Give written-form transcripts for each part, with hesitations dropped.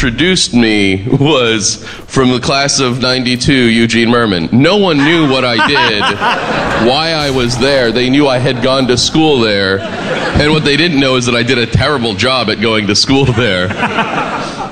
introduced me was from the class of '92, Eugene Merman. No one knew what I did, why I was there. They knew I had gone to school there, and what they didn't know is that I did a terrible job at going to school there.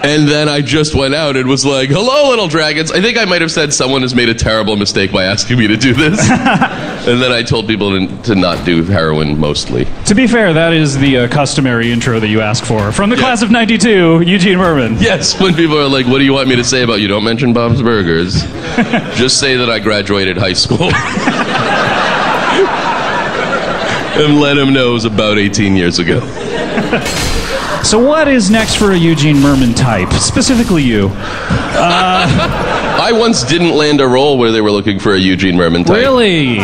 And then I just went out and was like, hello, little dragons. I think I might have said someone has made a terrible mistake by asking me to do this. And then I told people to not do heroin mostly. To be fair, that is the customary intro that you ask for. From the class of '92, Eugene Merman. Yes, when people are like, what do you want me to say about you? Don't mention Bob's Burgers. Just say that I graduated high school. And let him know it was about 18 years ago. So what is next for a Eugene Merman type? Specifically you. I once didn't land a role where they were looking for a Eugene Merman type. Really?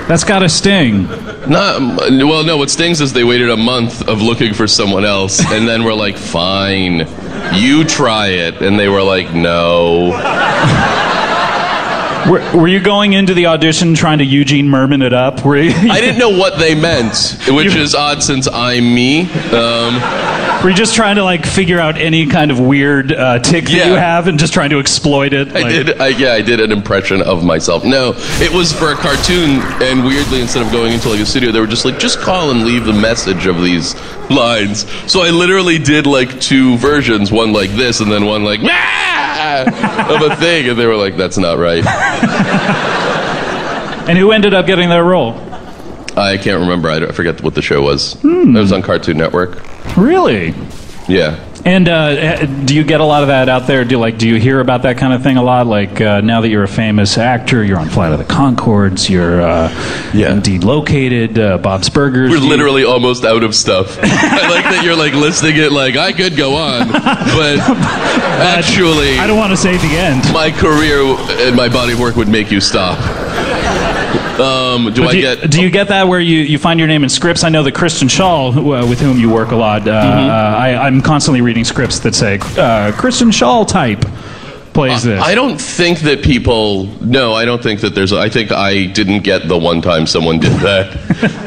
That's gotta sting. Well, no, what stings is they waited a month of looking for someone else, and then were like, fine, you try it. And they were like, no. Were you going into the audition trying to Eugene Merman it up? I didn't know what they meant, which is odd since I'm me. Were you just trying to like figure out any kind of weird tick that you have and just trying to exploit it? I did an impression of myself. No, it was for a cartoon, and weirdly, instead of going into like a studio, they were just like, just call and leave the message of these lines. So I literally did like 2 versions, one like this and then one like of a thing, and they were like, that's not right. And who ended up getting that role? I can't remember. I forget what the show was. It was on Cartoon Network. Really? Yeah. And do you get a lot of that out there? Do you hear about that kind of thing a lot? Like now that you're a famous actor, you're on Flight of the Conchords, you're Indeed Located, Bob's Burgers. We're literally almost out of stuff. I like that you're like listing it like I could go on, but actually, I don't want to say the end. My career and my body of work would make you stop. Do you get that where you find your name in scripts? I know that Kristen Schaal, with whom you work a lot, I'm constantly reading scripts that say Kristen Schaal type plays this. I don't think that people. No, I don't think that there's. I think I didn't get the one time someone did that,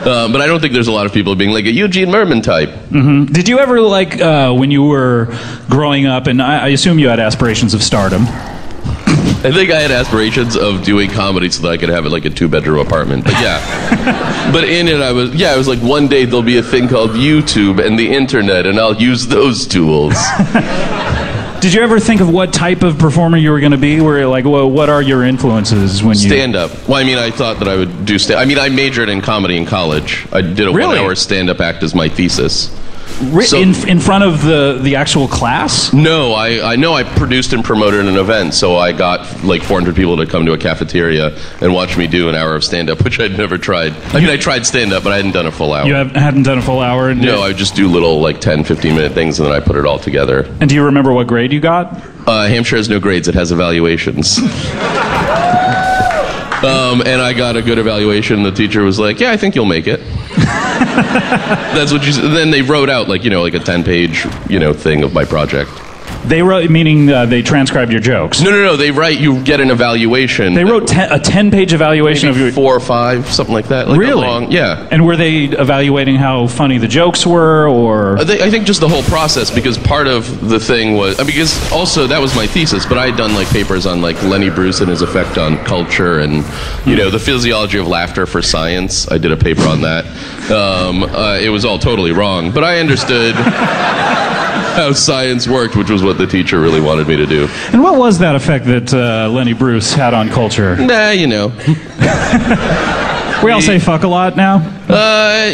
but I don't think there's a lot of people being like a Eugene Merman type. Mm-hmm. Did you ever when you were growing up, and I assume you had aspirations of stardom? I think I had aspirations of doing comedy so that I could have like a 2-bedroom apartment. But yeah. But in it, I was like, one day there'll be a thing called YouTube and the internet, and I'll use those tools. Did you ever think of what type of performer you were going to be? Where like, what are your influences when you stand-up? Well, I mean, I thought that I would do I majored in comedy in college. I did a 1-hour stand-up act as my thesis. So, in front of the actual class? No, I produced and promoted an event, so I got like 400 people to come to a cafeteria and watch me do an hour of stand-up, which I'd never tried. I mean, I tried stand-up, but I hadn't done a full hour. You hadn't done a full hour? No, I would just do little like 10, 15-minute things, and then I put it all together. And do you remember what grade you got? Hampshire has no grades. It has evaluations. And I got a good evaluation. The teacher was like, yeah, I think you'll make it. That's what she said. Then they wrote out like a 10-page thing of my project. They wrote, meaning they transcribed your jokes? No. They write, you get an evaluation. They wrote a 10-page evaluation of your... 4 or 5, something like that. Like really? Yeah. And were they evaluating how funny the jokes were, or...? I think just the whole process, because part of the thing was... Because also, that was my thesis, but I had done like papers on like Lenny Bruce and his effect on culture and, the physiology of laughter for science. I did a paper on that. It was all totally wrong, but I understood... how science worked, which was what the teacher really wanted me to do. And what was that effect that Lenny Bruce had on culture? Nah, We all say fuck a lot now?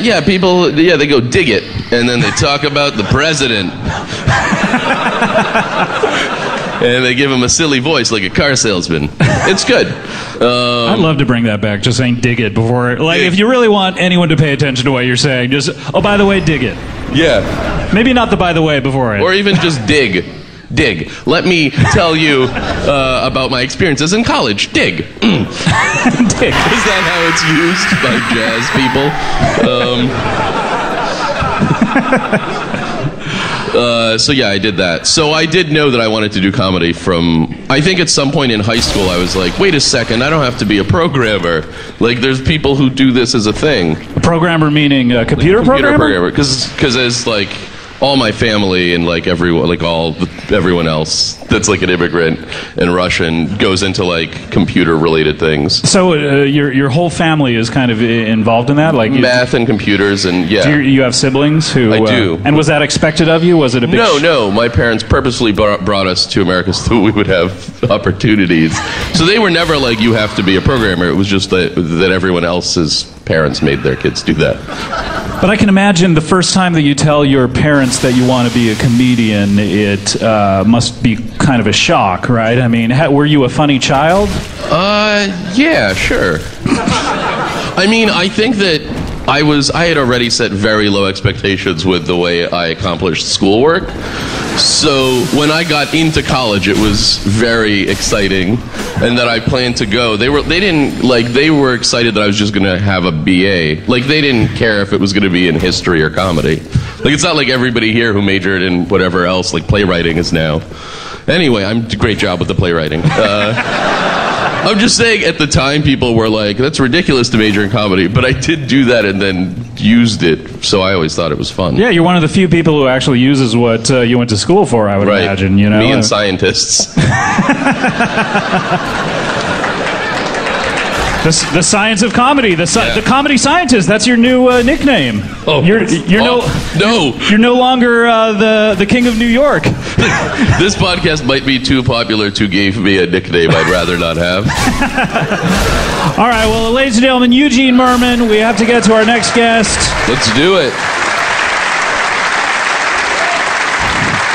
Yeah, people, they go dig it, and then they talk about the president. And they give him a silly voice like a car salesman. It's good. I'd love to bring that back, just saying dig it before. Like, if you really want anyone to pay attention to what you're saying, just, oh, by the way, dig it. Yeah. Maybe not the by the way before it. Or even just dig. Dig. Let me tell you about my experiences in college. Dig. Dig. Is that how it's used by jazz people? So yeah, I did that. So I did know that I wanted to do comedy from... I think at some point in high school I was like, wait a second, I don't have to be a programmer. Like, there's people who do this as a thing. A programmer meaning a computer programmer? Because as like... all my family and like everyone, like everyone else that's like an immigrant and Russian goes into like computer-related things. So your whole family is kind of involved in that, like math and computers, and yeah. Do you have siblings who? I do. And was that expected of you? Was it a big? No. My parents purposely brought us to America so we would have opportunities. So they were never like, you have to be a programmer. It was just that everyone else's parents made their kids do that. But I can imagine the first time that you tell your parents that you want to be a comedian, it must be kind of a shock, right? I mean, were you a funny child? Yeah, sure. I mean, I think that I had already set very low expectations with the way I accomplished schoolwork. So when I got into college, it was very exciting, and that I planned to go. They were excited that I was just going to have a BA. Like, they didn't care if it was going to be in history or comedy. Like, it's not like everybody here who majored in whatever else, like playwriting is now. Anyway, I'm a great job with the playwriting. I'm just saying, at the time, people were like, that's ridiculous to major in comedy, but I did do that and then used it, so I always thought it was fun. Yeah, you're one of the few people who actually uses what you went to school for, I would imagine, you know? Me and scientists. The science of comedy, the comedy scientist. That's your new nickname. Oh, you're no longer the king of New York. This podcast might be too popular to give me a nickname I'd rather not have. All right, well, ladies and gentlemen, Eugene Mirman. We have to get to our next guest. Let's do it.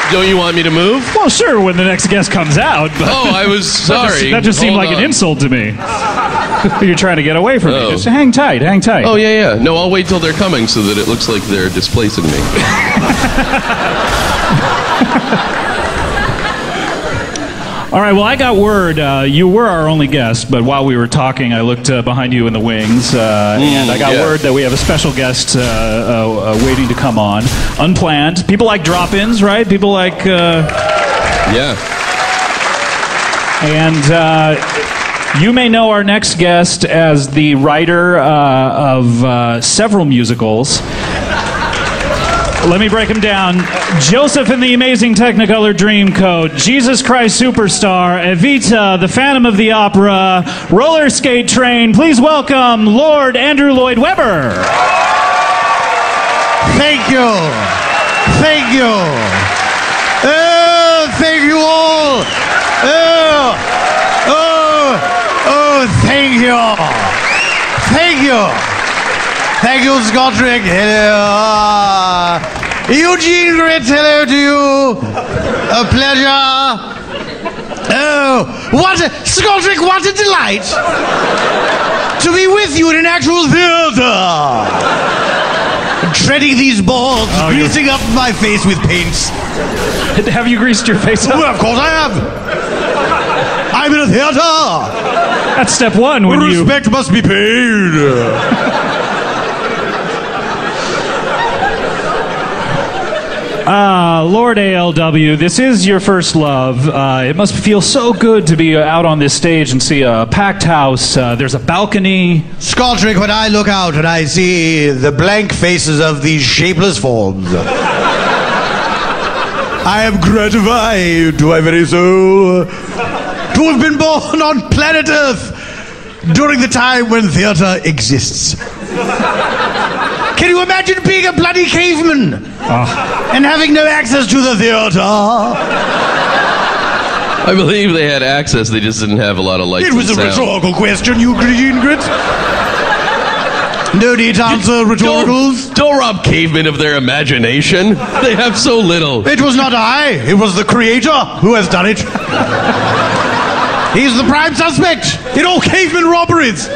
Don't you want me to move? Well, sure, when the next guest comes out. But oh, I was sorry. That just seemed like an insult to me. You're trying to get away from me. Just hang tight, hang tight. Oh, yeah. No, I'll wait till they're coming so that it looks like they're displacing me. All right, well, I got word. You were our only guest, but while we were talking, I looked behind you in the wings, and I got word that we have a special guest waiting to come on. Unplanned. People like drop-ins, right? People like... Yeah. And you may know our next guest as the writer of several musicals. Let me break them down. Joseph and the Amazing Technicolor Dreamcoat, Jesus Christ Superstar, Evita, The Phantom of the Opera, Roller Skate Train. Please welcome Lord Andrew Lloyd Webber. Thank you. Thank you. Oh, thank you all. Thank you. Thank you. Thank you, Scotrick. Hello. Eugene Grit, hello to you. A pleasure. Oh, Scotrick, what a delight to be with you in an actual theater. Treading these boards, greasing up my face with paints. Have you greased your face up? Well, of course I have. I'm in a theater. That's step one. Respect must be paid. Lord ALW, this is your first love. It must feel so good to be out on this stage and see a packed house. There's a balcony. Scotrick, when I look out and I see the blank faces of these shapeless forms, I am gratified to my very soul to have been born on planet Earth during the time when theater exists. Can you imagine being a bloody caveman and having no access to the theater? I believe they had access, they just didn't have a lot of lights. It was a rhetorical question, Eugene Grit. No need to answer rhetoricals. Don't rob cavemen of their imagination. They have so little. It was not I. It was the creator who has done it. He's the prime suspect in all caveman robberies.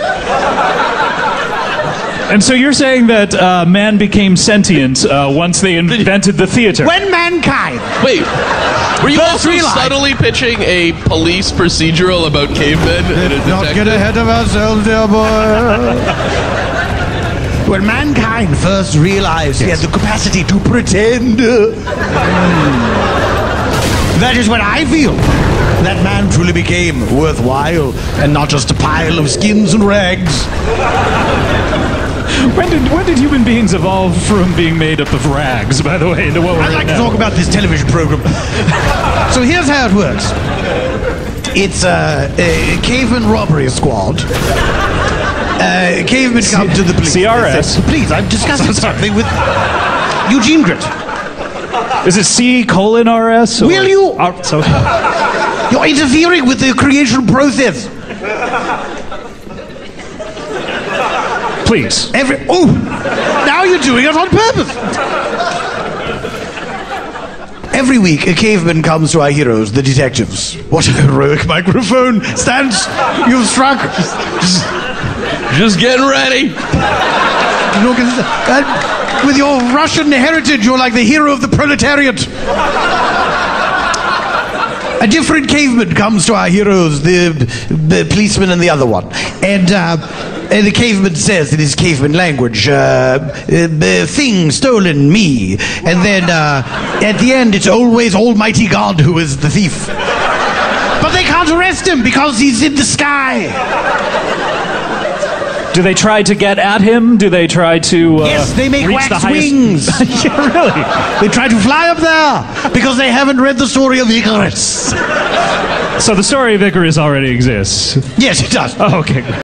And so you're saying that man became sentient once they invented the theater? When mankind... Wait, were you also subtly pitching a police procedural about cavemen? Let's not get ahead of ourselves, dear boy. When mankind first realized he had the capacity to pretend, that is when I feel that man truly became worthwhile and not just a pile of skins and rags. When did human beings evolve from being made up of rags, by the way, into what we're I'd like to now? talk about this television program. So here's how it works. It's a caveman robbery squad. Cavemen come to the police. CRS. Please, I'm discussing something with Eugene Grit. Is it C:RS? Will you? So, You're interfering with the creation process. please. Now you're doing it on purpose. Every week, a caveman comes to our heroes, the detectives. What a heroic microphone stance you've struck. Just getting ready. Look at that. With your Russian heritage, you're like the hero of the proletariat. A different caveman comes to our heroes, the policeman and the other one. And the caveman says in his caveman language, thing stolen, me. And then at the end, it's always Almighty God who is the thief. But they can't arrest him because he's in the sky. Do they try to get at him? Do they try to Yes, they make reach wax the highest... wings. Yeah, really? They try to fly up there because they haven't read the story of Icarus. So the story of Icarus already exists. Yes, it does. Oh, okay.